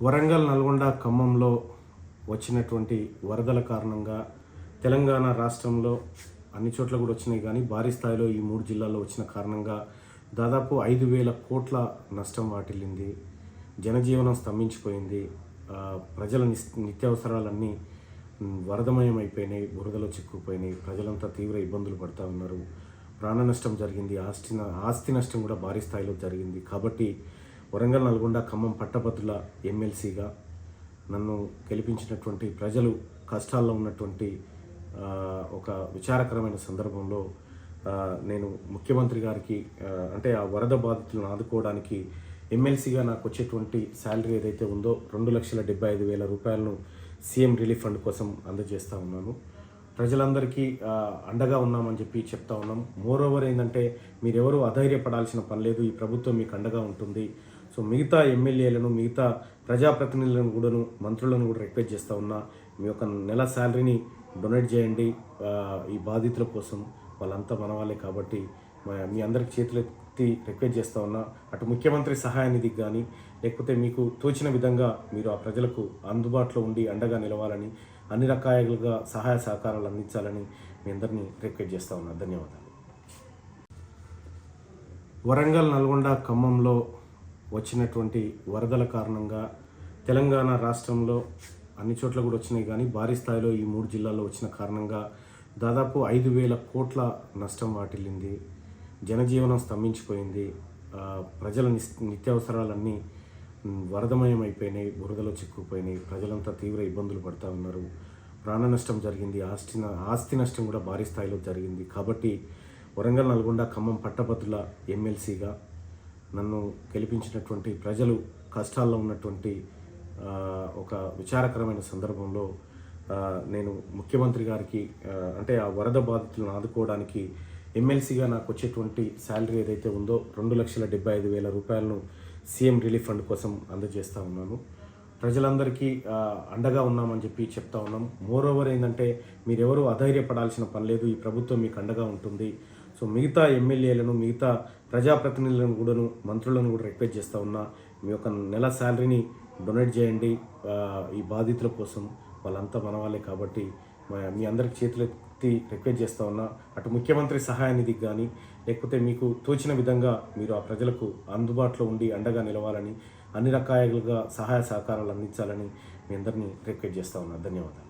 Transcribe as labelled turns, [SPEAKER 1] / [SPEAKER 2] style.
[SPEAKER 1] వరంగల్, నల్గొండ, ఖమ్మంలో వచ్చినటువంటి వరదల కారణంగా తెలంగాణ రాష్ట్రంలో అన్ని చోట్ల కూడా వచ్చినాయి, కానీ భారీ స్థాయిలో ఈ 3 జిల్లాల్లో వచ్చిన కారణంగా దాదాపు 5,000 కోట్ల నష్టం వాటిల్లింది. జనజీవనం స్తంభించిపోయింది. ప్రజల నిత్యావసరాలన్నీ వరదమయం అయిపోయినాయి, బురదలో చిక్కుపోయినాయి. ప్రజలంతా తీవ్ర ఇబ్బందులు పడుతూ ఉన్నారు. ప్రాణ నష్టం జరిగింది, ఆస్తి నష్టం కూడా భారీ స్థాయిలో జరిగింది. కాబట్టి వరంగల్, నల్గొండ, ఖమ్మం పట్టభద్రుల ఎమ్మెల్సీగా నన్ను గెలిపించినటువంటి ప్రజలు కష్టాల్లో ఉన్నటువంటి ఒక విచారకరమైన సందర్భంలో నేను ముఖ్యమంత్రి గారికి అంటే ఆ వరద బాధితులను ఆదుకోవడానికి ఎమ్మెల్సీగా నాకు వచ్చేటువంటి శాలరీ ఏదైతే ఉందో 2,75,000 రూపాయలను సీఎం రిలీఫ్ ఫండ్ కోసం అందజేస్తూ ఉన్నాను. ప్రజలందరికీ అండగా ఉన్నామని చెప్పి చెప్తా ఉన్నాం. మోరోవర్ ఏంటంటే మీరెవరూ అధైర్యపడాల్సిన పని లేదు, ఈ ప్రభుత్వం మీకు అండగా ఉంటుంది. సో మిగతా ఎమ్మెల్యేలను, మిగతా ప్రజాప్రతినిధులను కూడాను, మంత్రులను కూడా రిక్వెస్ట్ చేస్తూ ఉన్నా, మీ యొక్క నెల శాలరీని డొనేట్ చేయండి ఈ బాధితుల కోసం. వాళ్ళంతా మన వాళ్ళే కాబట్టి మీ అందరికి చేతులెత్తి రిక్వెస్ట్ చేస్తూ ఉన్నా. అటు ముఖ్యమంత్రి సహాయ నిధికి కానీ, లేకపోతే మీకు తోచిన విధంగా మీరు ఆ ప్రజలకు అందుబాటులో ఉండి అండగా నిలవాలని, అన్ని రకాలుగా సహాయ సహకారాలు అందించాలని మీ అందరినీ రిక్వెస్ట్ చేస్తూ ఉన్నా. ధన్యవాదాలు. వరంగల్, నల్గొండ, ఖమ్మంలో వచ్చినటువంటి వరదల కారణంగా తెలంగాణ రాష్ట్రంలో అన్ని చోట్ల కూడా వచ్చినాయి, కానీ భారీ స్థాయిలో ఈ 3 జిల్లాల్లో వచ్చిన కారణంగా దాదాపు 5,000 కోట్ల నష్టం వాటిల్లింది. జనజీవనం స్తంభించిపోయింది. ప్రజల నిత్యావసరాలన్నీ వరదమయం అయిపోయినాయి, బురదలో చిక్కుపోయినాయి. ప్రజలంతా తీవ్ర ఇబ్బందులు పడుతూ ఉన్నారు. ప్రాణ నష్టం జరిగింది, ఆస్తి నష్టం కూడా భారీ స్థాయిలో జరిగింది. కాబట్టి వరంగల్, నల్గొండ, ఖమ్మం పట్టభద్రుల ఎమ్మెల్సీగా నన్ను గెలిపించినటువంటి ప్రజలు కష్టాల్లో ఉన్నటువంటి ఒక విచారకరమైన సందర్భంలో నేను ముఖ్యమంత్రి గారికి అంటే ఆ వరద బాధితులను ఆదుకోవడానికి ఎమ్మెల్సీగా నాకు వచ్చేటువంటి శాలరీ ఏదైతే ఉందో 2,75,000 రూపాయలను సీఎం రిలీఫ్ ఫండ్ కోసం అందజేస్తూ ఉన్నాను. ప్రజలందరికీ అండగా ఉన్నామని చెప్పి చెప్తా ఉన్నాం. మోరోవర్ ఏంటంటే మీరెవరూ అధైర్యపడాల్సిన పని లేదు, ఈ ప్రభుత్వం మీకు అండగా ఉంటుంది. సో మిగతా ఎమ్మెల్యేలను, మిగతా ప్రజాప్రతినిధులను కూడాను, మంత్రులను కూడా రిక్వెస్ట్ చేస్తూ ఉన్నా, మీ యొక్క నెల శాలరీని డొనేట్ చేయండి ఈ బాధితుల కోసం. వాళ్ళంతా మన వాళ్ళే కాబట్టి మీ అందరికి చేతులెత్తి రిక్వెస్ట్ చేస్తూ ఉన్నా. అటు ముఖ్యమంత్రి సహాయ నిధికి కానీ, లేకపోతే మీకు తోచిన విధంగా మీరు ఆ ప్రజలకు అందుబాటులో ఉండి అండగా నిలవాలని, అన్ని రకాలుగా సహాయ సహకారాలు అందించాలని మీ అందరినీ రిక్వెస్ట్ చేస్తూ ఉన్నా. ధన్యవాదాలు.